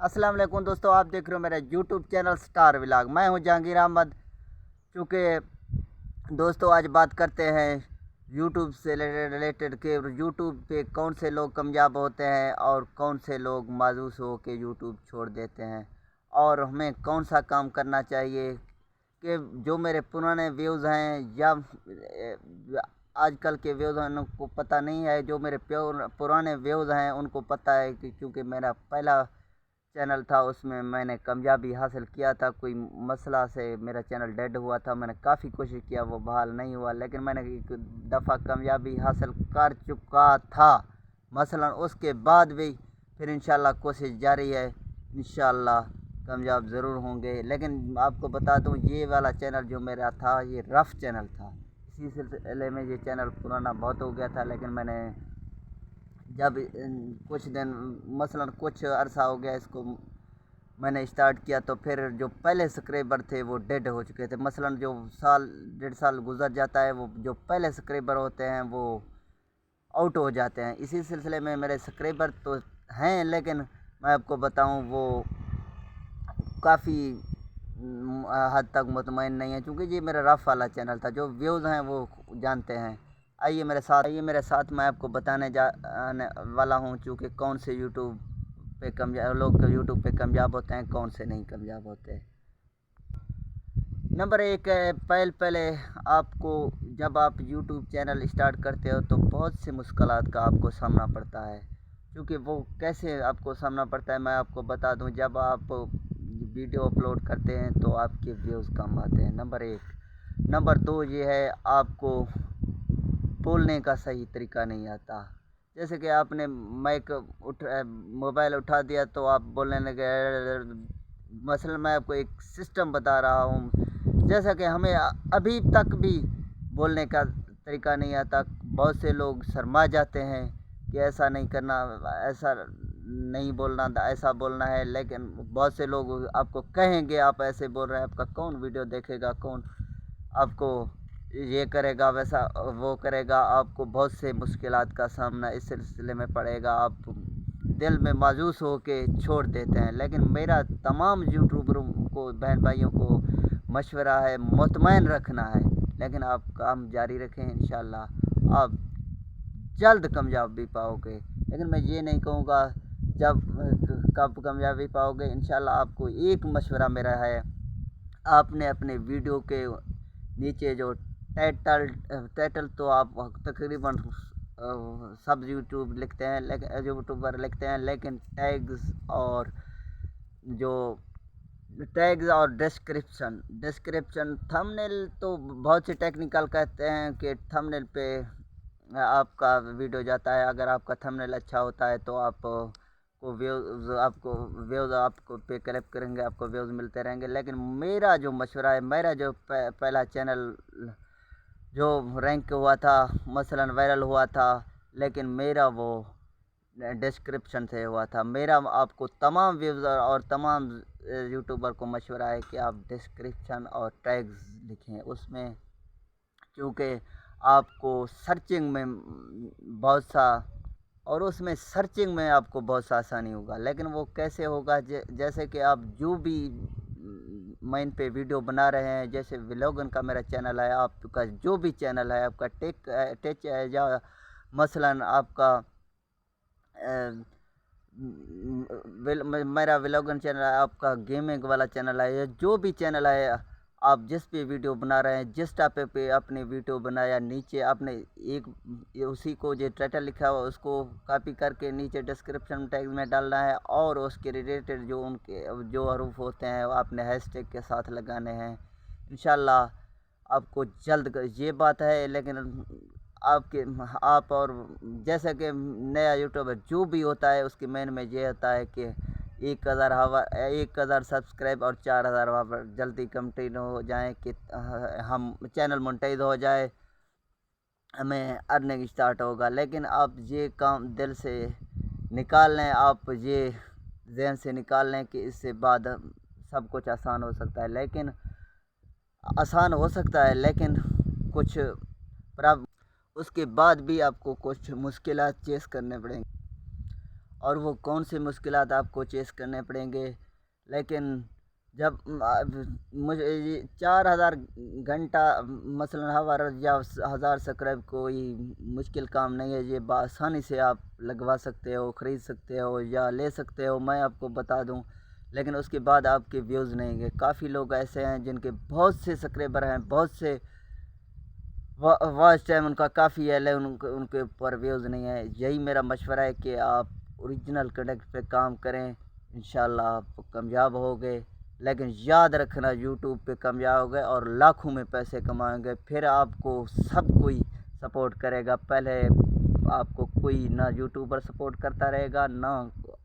अस्सलाम वालेकुम दोस्तों, आप देख रहे हो मेरा यूट्यूब चैनल स्टार व्लॉग। मैं हूं जहांगीर अहमद। चूँकि दोस्तों आज बात करते हैं यूट्यूब से रिलेटेड के यूट्यूब पे कौन से लोग कामयाब होते हैं और कौन से लोग मायूस हो के यूट्यूब छोड़ देते हैं, और हमें कौन सा काम करना चाहिए कि जो मेरे पुराने व्यूज़ हैं या आजकल के व्यूज़ हैं उनको पता नहीं है। जो मेरे पुराने व्यूज़ हैं उनको पता है कि क्योंकि मेरा पहला चैनल था उसमें मैंने कामयाबी हासिल किया था। कोई मसला से मेरा चैनल डेड हुआ था, मैंने काफ़ी कोशिश किया, वो बहाल नहीं हुआ, लेकिन मैंने एक दफ़ा कामयाबी हासिल कर चुका था। मसलन उसके बाद भी फिर इंशाल्लाह कोशिश जारी है, इंशाल्लाह कामयाब ज़रूर होंगे। लेकिन आपको बता दूं, ये वाला चैनल जो मेरा था ये रफ़ चैनल था। इसी सिलसिले में ये चैनल पुराना बहुत हो गया था, लेकिन मैंने जब कुछ दिन मसलन कुछ अरसा हो गया इसको मैंने स्टार्ट किया, तो फिर जो पहले सब्सक्राइबर थे वो डेड हो चुके थे। मसलन जो साल डेढ़ साल गुजर जाता है, वो जो पहले सब्सक्राइबर होते हैं वो आउट हो जाते हैं। इसी सिलसिले में मेरे सब्सक्राइबर तो हैं, लेकिन मैं आपको बताऊं वो काफ़ी हद तक मुतमईन नहीं है, क्योंकि ये मेरा रफ़ वाला चैनल था। जो व्यूज़ हैं वो जानते हैं। आइए मेरे साथ मैं आपको बताने जाने वाला हूँ, चूँकि कौन से यूट्यूब पे कामयाब होते हैं, कौन से नहीं कामयाब होते। नंबर एक है, पहले आपको जब आप यूट्यूब चैनल स्टार्ट करते हो तो बहुत सी मुश्किलात का आपको सामना पड़ता है। क्योंकि वो कैसे आपको सामना पड़ता है मैं आपको बता दूं। जब आप वीडियो अपलोड करते हैं तो आपके व्यूज़ कम आते हैं, नंबर एक। नंबर दो ये है, आपको बोलने का सही तरीका नहीं आता। जैसे कि आपने मोबाइल उठा दिया तो आप बोलने लगे। मसलन मैं आपको एक सिस्टम बता रहा हूँ, जैसा कि हमें अभी तक भी बोलने का तरीका नहीं आता। बहुत से लोग शर्मा जाते हैं कि ऐसा नहीं करना, ऐसा नहीं बोलना, ऐसा बोलना है। लेकिन बहुत से लोग आपको कहेंगे आप ऐसे बोल रहे हैं, आपका कौन वीडियो देखेगा, कौन आपको ये करेगा, वैसा वो करेगा। आपको बहुत से मुश्किलात का सामना इस सिलसिले में पड़ेगा। आप दिल में मायूस हो के छोड़ देते हैं। लेकिन मेरा तमाम यूट्यूबरों को, बहन भाइयों को मशवरा है, मुतमईन रखना है। लेकिन आप काम जारी रखें, इंशाल्लाह आप जल्द कामयाबी पाओगे। लेकिन मैं ये नहीं कहूँगा जब कब कामयाबी पाओगे। इंशाल्लाह आपको एक मशवरा मेरा है, आपने अपने वीडियो के नीचे जो टाइटल तो आप तकरीबन सब यूट्यूबर लिखते हैं, लेकिन जो टैग्स और डिस्क्रिप्शन थंबनेल तो बहुत से टेक्निकल कहते हैं कि थंबनेल पे आपका वीडियो जाता है। अगर आपका थंबनेल अच्छा होता है तो व्यूज़ आपको पे क्लिक करेंगे, आपको व्यूज़ मिलते रहेंगे। लेकिन मेरा जो मशवरा है, मेरा जो पहला चैनल जो रैंक हुआ था, मसलन वायरल हुआ था, लेकिन मेरा वो डिस्क्रिप्शन से हुआ था। मेरा आपको तमाम व्यूज़र और तमाम यूट्यूबर को मशवरा है कि आप डिस्क्रिप्शन और टैग्स लिखें उसमें, क्योंकि आपको सर्चिंग में बहुत सा और उसमें सर्चिंग में आपको बहुत सा आसानी होगा। लेकिन वो कैसे होगा, जैसे कि आप जो भी मैं इन पे वीडियो बना रहे हैं, जैसे व्लॉगिंग का मेरा चैनल है, आपका जो भी चैनल है, आपका टेच है, या मसलन आपका मेरा व्लॉगिंग चैनल है, आपका गेमिंग वाला चैनल है, या जो भी चैनल है, आप जिस पे वीडियो बना रहे हैं, जिस टॉपिक पे अपने वीडियो बनाया, नीचे आपने एक उसी को जो टाइटल लिखा हुआ उसको कॉपी करके नीचे डिस्क्रिप्शन टैग में डालना है, और उसके रिलेटेड जो उनके जो हरूफ होते हैं वो आपने हैशटैग के साथ लगाने हैं। इंशाल्लाह आपको जल्द ये बात है। लेकिन आपके आप और जैसे कि नया यूट्यूबर जो भी होता है उसकी मेन में ये होता है कि 1000 सब्सक्राइब और 4000 आवर जल्दी कंप्लीट हो जाए कि हम चैनल मोनेटाइज हो जाए, हमें अर्निंग स्टार्ट होगा। लेकिन आप ये काम दिल से निकाल लें, आप ये जहन से निकाल लें कि इससे बाद सब कुछ आसान हो सकता है। लेकिन आसान हो सकता है, लेकिन कुछ उसके बाद भी आपको कुछ मुश्किलात फेस करने पड़ेंगे। और वो कौन से मुश्किलात आपको चेस करने पड़ेंगे। लेकिन जब मुझे ये 4000 घंटा मसलन हवर या 1000 सब्सक्राइब कोई मुश्किल काम नहीं है। ये आसानी से आप लगवा सकते हो, ख़रीद सकते हो या ले सकते हो, मैं आपको बता दूं। लेकिन उसके बाद आपके व्यूज़ नहीं है। काफ़ी लोग ऐसे हैं जिनके बहुत से सब्सक्राइबर हैं, बहुत से वॉच टाइम उनका काफ़ी है, लेकिन उनके ऊपर व्यूज़ नहीं है। यही मेरा मशवरा है कि आप ओरिजिनल कंटेंट पे काम करें, इंशाल्लाह आप कामयाब होगे। लेकिन याद रखना, यूट्यूब पे कामयाब हो गए और लाखों में पैसे कमाएंगे, फिर आपको सब कोई सपोर्ट करेगा। पहले आपको कोई ना यूट्यूबर सपोर्ट करता रहेगा, ना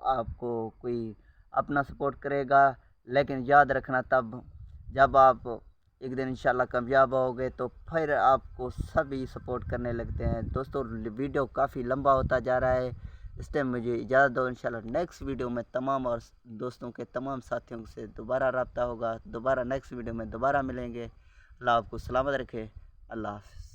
आपको कोई अपना सपोर्ट करेगा। लेकिन याद रखना, तब जब आप एक दिन इंशाल्लाह कामयाब होगे तो फिर आपको सभी सपोर्ट करने लगते हैं। दोस्तों, वीडियो काफ़ी लंबा होता जा रहा है, इस टाइम मुझे इजाज़त दो। इंशाल्लाह नेक्स्ट वीडियो में तमाम और दोस्तों के तमाम साथियों से दोबारा रब्ता होगा। दोबारा नेक्स्ट वीडियो में दोबारा मिलेंगे। अल्लाह आपको सलामत रखे। अल्लाह हाफ़िज़।